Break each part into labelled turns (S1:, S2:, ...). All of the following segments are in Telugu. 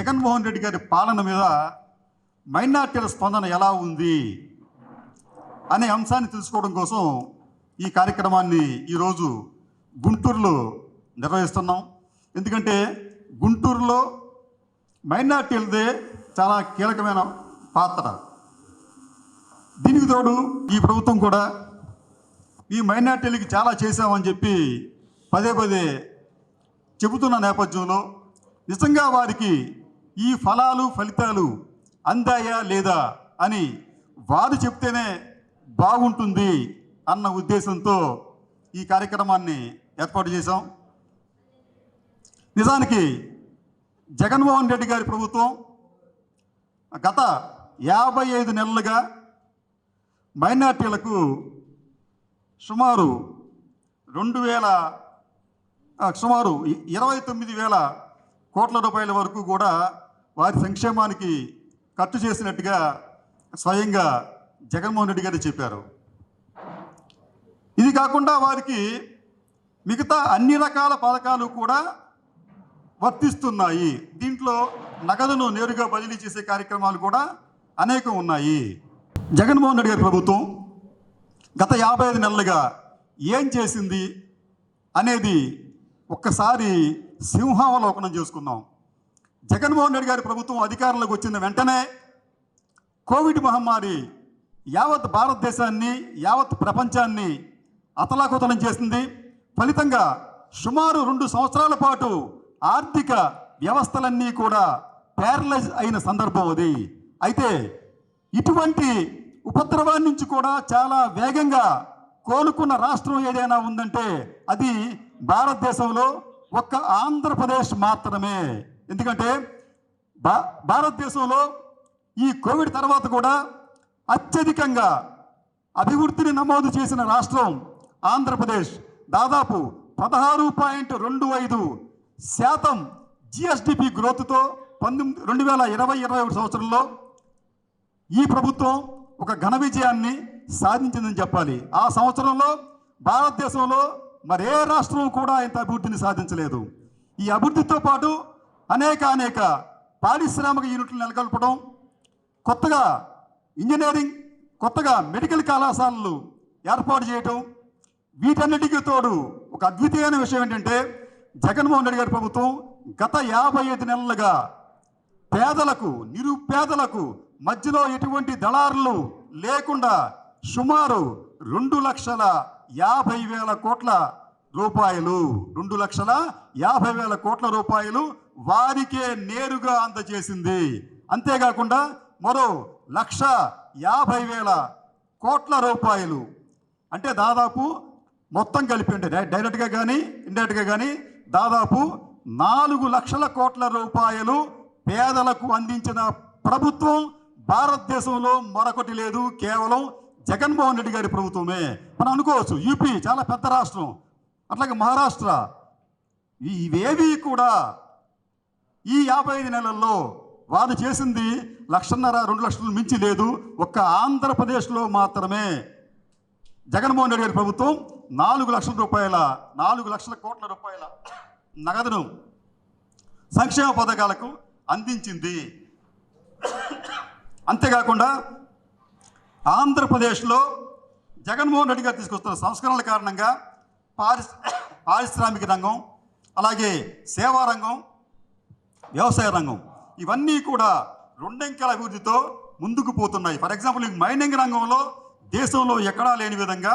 S1: జగన్మోహన్ రెడ్డి గారి పాలన మీద మైనార్టీల స్పందన ఎలా ఉంది అనే అంశాన్ని తెలుసుకోవడం కోసం ఈ కార్యక్రమాన్ని ఈరోజు గుంటూరులో నిర్వహిస్తున్నాం. ఎందుకంటే గుంటూరులో మైనార్టీలదే చాలా కీలకమైన పాత్ర. దీనికి తోడు ఈ ప్రభుత్వం కూడా ఈ మైనార్టీలకి చాలా చేశామని చెప్పి పదే పదే చెబుతున్న నేపథ్యంలో నిజంగా వారికి ఈ ఫలితాలు అందాయా లేదా అని వారు చెప్తేనే బాగుంటుంది అన్న ఉద్దేశంతో ఈ కార్యక్రమాన్ని ఏర్పాటు చేశాం. నిజానికి జగన్మోహన్ రెడ్డి గారి ప్రభుత్వం గత 55 నెలలుగా మైనార్టీలకు సుమారు 29,000 కోట్ల రూపాయల వరకు కూడా వారి సంక్షేమానికి ఖర్చు చేసినట్టుగా స్వయంగా జగన్మోహన్ రెడ్డి గారు చెప్పారు. ఇది కాకుండా వారికి మిగతా అన్ని రకాల పథకాలు కూడా వర్తిస్తున్నాయి. దీంట్లో నగదును నేరుగా బదిలీ చేసే కార్యక్రమాలు కూడా అనేకం ఉన్నాయి. జగన్మోహన్ రెడ్డి గారి ప్రభుత్వం గత 55 నెలలుగా ఏం చేసింది అనేది ఒక్కసారి సింహావలోకనం చేసుకుందాం. జగన్మోహన్ రెడ్డి గారి ప్రభుత్వం అధికారంలోకి వచ్చిన వెంటనే కోవిడ్ మహమ్మారి యావత్ భారతదేశాన్ని యావత్ ప్రపంచాన్ని అతలాకుతలం చేసింది. ఫలితంగా సుమారు 2 సంవత్సరాల పాటు ఆర్థిక వ్యవస్థలన్నీ కూడా ప్యారలైజ్ అయిన సందర్భం అది. అయితే ఇటువంటి ఉపద్రవాన్ని నుంచి కూడా చాలా వేగంగా కోలుకున్న రాష్ట్రం ఏదైనా ఉందంటే అది భారతదేశంలో ఒక్క ఆంధ్రప్రదేశ్ మాత్రమే. ఎందుకంటే భారతదేశంలో ఈ కోవిడ్ తర్వాత కూడా అత్యధికంగా అభివృద్ధిని నమోదు చేసిన రాష్ట్రం ఆంధ్రప్రదేశ్. దాదాపు 16.25% జిఎస్డిపి గ్రోత్తో 2020-21 సంవత్సరంలో ఈ ప్రభుత్వం ఒక ఘన విజయాన్ని సాధించిందని చెప్పాలి. ఆ సంవత్సరంలో భారతదేశంలో మరే రాష్ట్రం కూడా ఇంత అభివృద్ధిని సాధించలేదు. ఈ అభివృద్ధితో పాటు అనేక పారిశ్రామిక యూనిట్లు నెలకొల్పడం, కొత్తగా ఇంజనీరింగ్, కొత్తగా మెడికల్ కళాశాలలు ఏర్పాటు చేయటం, వీటన్నిటికీ తోడు ఒక అద్వితీయమైన విషయం ఏంటంటే జగన్మోహన్ రెడ్డి గారి ప్రభుత్వం గత 55 నెలలుగా పేదలకు, నిరుపేదలకు మధ్యలో ఎటువంటి దళారులు లేకుండా సుమారు 2,50,000 కోట్ల రూపాయలు 2,50,000 కోట్ల రూపాయలు వారికే నేరుగా అందజేసింది. అంతేకాకుండా మరో 1,50,000 కోట్ల రూపాయలు అంటే దాదాపు మొత్తం కలిపి అంటే డైరెక్ట్గా కానీ ఇండైరెక్ట్గా కానీ దాదాపు 4 లక్షల కోట్ల రూపాయలు పేదలకు అందించిన ప్రభుత్వం భారతదేశంలో మరొకటి లేదు, కేవలం జగన్మోహన్ రెడ్డి గారి ప్రభుత్వమే. మనం అనుకోవచ్చు యూపీ చాలా పెద్ద రాష్ట్రం, అట్లాగే మహారాష్ట్ర, ఇవేవి కూడా ఈ 55 నెలల్లో వారు చేసింది 1,50,000-2 లక్షలు మించి లేదు. ఒక్క ఆంధ్రప్రదేశ్లో మాత్రమే జగన్మోహన్ రెడ్డి గారి ప్రభుత్వం 4 లక్షల కోట్ల రూపాయల నగదును సంక్షేమ పథకాలకు అందించింది. అంతేకాకుండా ఆంధ్రప్రదేశ్లో జగన్మోహన్ రెడ్డి గారు తీసుకొస్తున్న సంస్కరణల కారణంగా పారిశ్రామిక రంగం, అలాగే సేవా రంగం, వ్యవసాయ రంగం ఇవన్నీ కూడా 2 అంకెల అభివృద్ధితో ముందుకు పోతున్నాయి. ఫర్ ఎగ్జాంపుల్ మైనింగ్ రంగంలో దేశంలో ఎక్కడా లేని విధంగా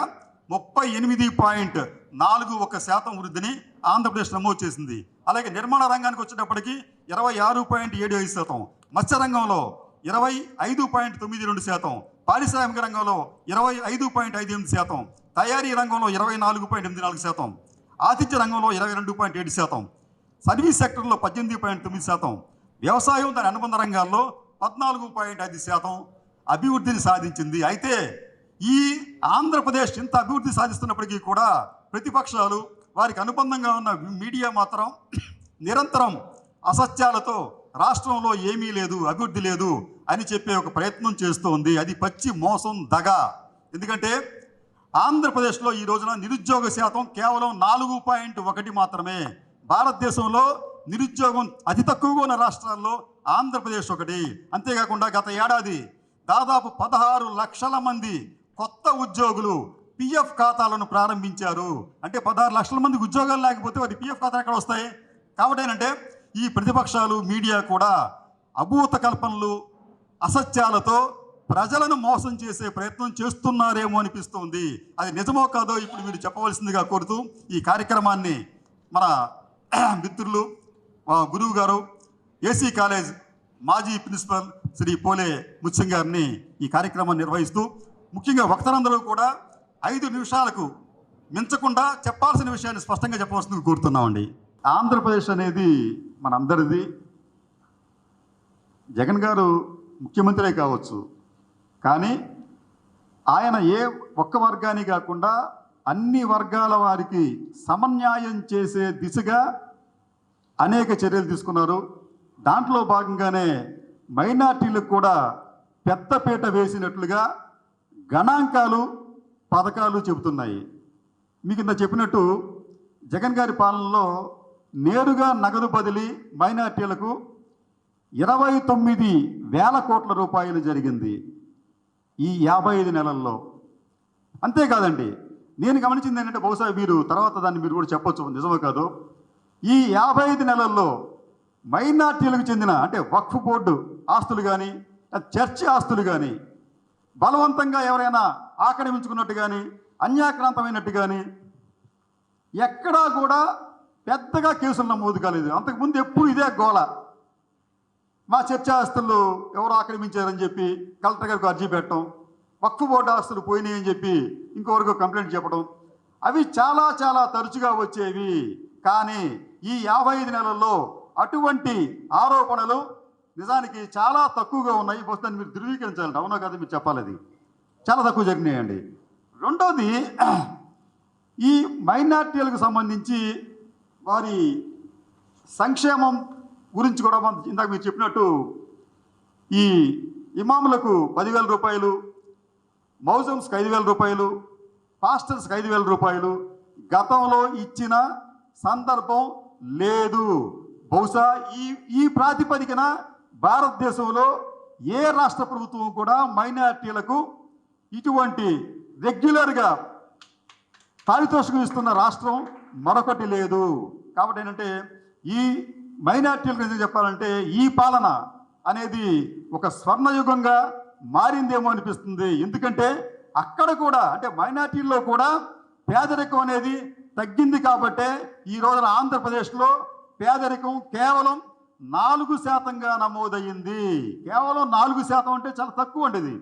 S1: 38.41% వృద్ధిని ఆంధ్రప్రదేశ్ నమోదు చేసింది. అలాగే నిర్మాణ రంగానికి వచ్చేటప్పటికి 26.75%, మత్స్య రంగంలో 25.92%, పారిశ్రామిక రంగంలో 25.58%, తయారీ రంగంలో 24.84%, ఆతిథ్య రంగంలో 22.7%, సర్వీస్ సెక్టర్లో 18.9%, వ్యవసాయం దాని అనుబంధ రంగాల్లో 14.5% అభివృద్ధిని సాధించింది. అయితే ఈ ఆంధ్రప్రదేశ్ ఇంత అభివృద్ధి సాధిస్తున్నప్పటికీ కూడా ప్రతిపక్షాలు, వారికి అనుబంధంగా ఉన్న మీడియా మాత్రం నిరంతరం అసత్యాలతో రాష్ట్రంలో ఏమీ లేదు, అభివృద్ధి లేదు అని చెప్పే ఒక ప్రయత్నం చేస్తోంది. అది పచ్చి మోసం, దగ. ఎందుకంటే ఆంధ్రప్రదేశ్లో ఈ రోజున నిరుద్యోగ శాతం కేవలం 4.1 మాత్రమే. భారతదేశంలో నిరుద్యోగం అతి తక్కువగా ఉన్న రాష్ట్రాల్లో ఆంధ్రప్రదేశ్ ఒకటి. అంతేకాకుండా గత ఏడాది దాదాపు 16 లక్షల మంది కొత్త ఉద్యోగులు పిఎఫ్ ఖాతాలను ప్రారంభించారు. అంటే 16 లక్షల మందికి ఉద్యోగాలు లేకపోతే వారి పిఎఫ్ ఖాతాలు ఎక్కడ వస్తాయి? కాబట్టి ఏంటంటే ఈ ప్రతిపక్షాలు మీడియా కూడా అభూత కల్పనలు అసత్యాలతో ప్రజలను మోసం చేసే ప్రయత్నం చేస్తున్నారేమో అనిపిస్తుంది. అది నిజమో కాదో ఇప్పుడు మీరు చెప్పవలసిందిగా కోరుతూ ఈ కార్యక్రమాన్ని మన మిత్రులు గురువు గారు ఏసీ కాలేజ్ మాజీ ప్రిన్సిపల్ శ్రీ పోలే ముత్యం గారిని ఈ కార్యక్రమాన్ని నిర్వహిస్తూ ముఖ్యంగా వక్తలందరూ కూడా 5 నిమిషాలకు మించకుండా చెప్పాల్సిన విషయాన్ని స్పష్టంగా చెప్పవలసిందిగా కోరుతున్నామండి. ఆంధ్రప్రదేశ్ అనేది మనందరిది. జగన్ గారు ముఖ్యమంత్రే కావచ్చు, కానీ ఆయన ఏ ఒక్క వర్గాన్ని కాకుండా అన్ని వర్గాల వారికి సమన్యాయం చేసే దిశగా అనేక చర్యలు తీసుకున్నారు. దాంట్లో భాగంగానే మైనార్టీలకు కూడా పెద్దపీట వేసినట్లుగా గణాంకాలు పథకాలు చెబుతున్నాయి. మీకు ఇంత చెప్పినట్టు జగన్ గారి పాలనలో నేరుగా నగదు బదిలీ మైనార్టీలకు 29,000 కోట్ల రూపాయలు జరిగింది ఈ 55 నెలల్లో. అంతేకాదండి, నేను గమనించింది ఏంటంటే బహుశా మీరు తర్వాత దాన్ని మీరు కూడా చెప్పొచ్చు, నిజమో కాదు, ఈ 55 నెలల్లో మైనార్టీలకు చెందిన అంటే వక్ఫ్ బోర్డు ఆస్తులు కానీ చర్చి ఆస్తులు కానీ బలవంతంగా ఎవరైనా ఆక్రమించుకున్నట్టు కానీ అన్యాక్రాంతమైనట్టు కానీ ఎక్కడా కూడా పెద్దగా కేసులు నమోదు కాలేదు. అంతకుముందు ఎప్పుడు ఇదే గోల, మా చర్చ ఆస్తులు ఎవరు ఆక్రమించారని చెప్పి కలెక్టర్ గారికి అర్జీ పెట్టడం, వక్ఫ్ బోర్డు ఆస్తులు పోయినాయి అని చెప్పి ఇంకొకరికి కంప్లైంట్ చెప్పడం, అవి చాలా చాలా తరచుగా వచ్చేవి. కానీ ఈ 55 నెలల్లో అటువంటి ఆరోపణలు నిజానికి చాలా తక్కువగా ఉన్నాయి. బహుశా మీరు ధృవీకరించాలంటే అవునో కదా మీరు చెప్పాలి, అది చాలా తక్కువ జరిగినాయండి. రెండోది, ఈ మైనార్టీలకు సంబంధించి వారి సంక్షేమం గురించి కూడా ఇందాక మీరు చెప్పినట్టు ఈ ఇమాములకు 10,000 రూపాయలు, మౌజమ్స్కి 5,000 రూపాయలు, పాస్టర్స్కి 5,000 రూపాయలు గతంలో ఇచ్చిన సందర్భం లేదు. బహుశా ఈ ప్రాతిపదికన భారతదేశంలో ఏ రాష్ట్ర ప్రభుత్వం కూడా మైనార్టీలకు ఇటువంటి రెగ్యులర్గా పారితోషికం ఇస్తున్న రాష్ట్రం మరొకటి లేదు. కాబట్టి ఏంటంటే ఈ మైనార్టీల గురించి చెప్పాలంటే ఈ పాలన అనేది ఒక స్వర్ణయుగంగా మారిందేమో అనిపిస్తుంది. ఎందుకంటే అక్కడ కూడా అంటే మైనార్టీల్లో కూడా పేదరికం అనేది తగ్గింది. కాబట్టే ఈ రోజున ఆంధ్రప్రదేశ్లో పేదరికం కేవలం 4% నమోదయ్యింది. కేవలం 4% అంటే చాలా తక్కువ ఉండేది.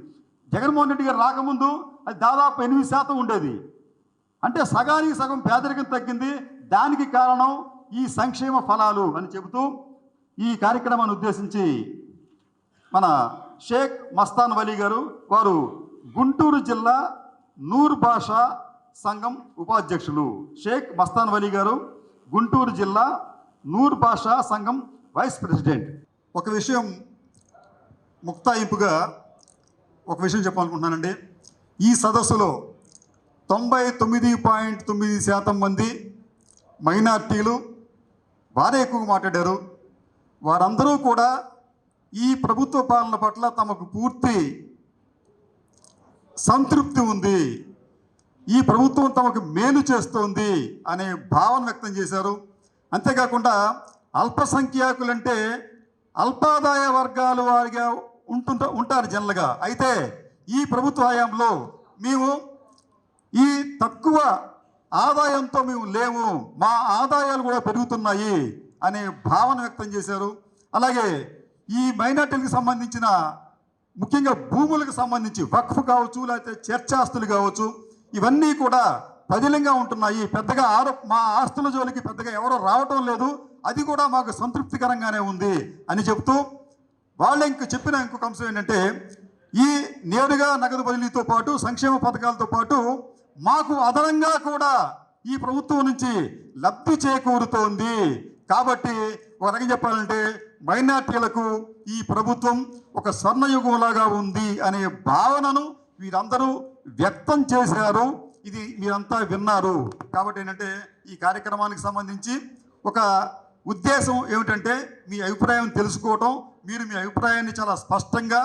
S1: జగన్మోహన్ రెడ్డి గారు రాకముందు అది దాదాపు 8% ఉండేది. అంటే సగానికి సగం పేదరికం తగ్గింది. దానికి కారణం ఈ సంక్షేమ ఫలాలు అని చెబుతూ ఈ కార్యక్రమాన్ని ఉద్దేశించి మన షేక్ మస్తాన్ వలీ గారు, వారు గుంటూరు జిల్లా నూర్ భాషా సంఘం ఉపాధ్యక్షులు. షేక్ మస్తాన్ వలీ గారు గుంటూరు జిల్లా నూర్ భాషా సంఘం వైస్ ప్రెసిడెంట్. ఒక విషయం ముక్తాయింపుగా ఒక విషయం చెప్పాలనుకుంటున్నానండి. ఈ సదస్సులో 99.9% మంది మైనార్టీలు వారే ఎక్కువగా మాట్లాడారు. వారందరూ కూడా ఈ ప్రభుత్వ పాలన పట్ల తమకు పూర్తి సంతృప్తి ఉంది, ఈ ప్రభుత్వం తమకు మేలు చేస్తోంది అనే భావన వ్యక్తం చేశారు. అంతేకాకుండా అల్పసంఖ్యాకులంటే అల్పాదాయ వర్గాల వారిగా ఉంటారు జనరల్గా. అయితే ఈ ప్రభుత్వ హయాంలో మేము ఈ తక్కువ ఆదాయంతో మేము లేము, మా ఆదాయాలు కూడా పెరుగుతున్నాయి అనే భావన వ్యక్తం చేశారు. అలాగే ఈ మైనార్టీలకు సంబంధించిన ముఖ్యంగా భూములకు సంబంధించి వక్ఫ్ కావచ్చు, లేకపోతే చర్చాస్తులు కావచ్చు, ఇవన్నీ కూడా పదిలంగా ఉంటున్నాయి. పెద్దగా మా ఆస్తుల జోలికి పెద్దగా ఎవరో రావటం లేదు, అది కూడా మాకు సంతృప్తికరంగానే ఉంది అని చెప్తూ వాళ్ళు చెప్పిన ఇంకొక అంశం ఏంటంటే ఈ నేరుగా నగదు బదిలీతో పాటు సంక్షేమ పథకాలతో పాటు మాకు అదనంగా కూడా ఈ ప్రభుత్వం నుంచి లబ్ధి చేకూరుతోంది. కాబట్టి ఒక రకంగా చెప్పాలంటే మైనార్టీలకు ఈ ప్రభుత్వం ఒక స్వర్ణయుగంలాగా ఉంది అనే భావనను వీరందరూ వ్యక్తం చేశారు. ఇది మీరంతా విన్నారు. కాబట్టి ఏంటంటే ఈ కార్యక్రమానికి సంబంధించి ఒక ఉద్దేశం ఏమిటంటే మీ అభిప్రాయం తెలుసుకోవటం, మీరు మీ అభిప్రాయాన్ని చాలా స్పష్టంగా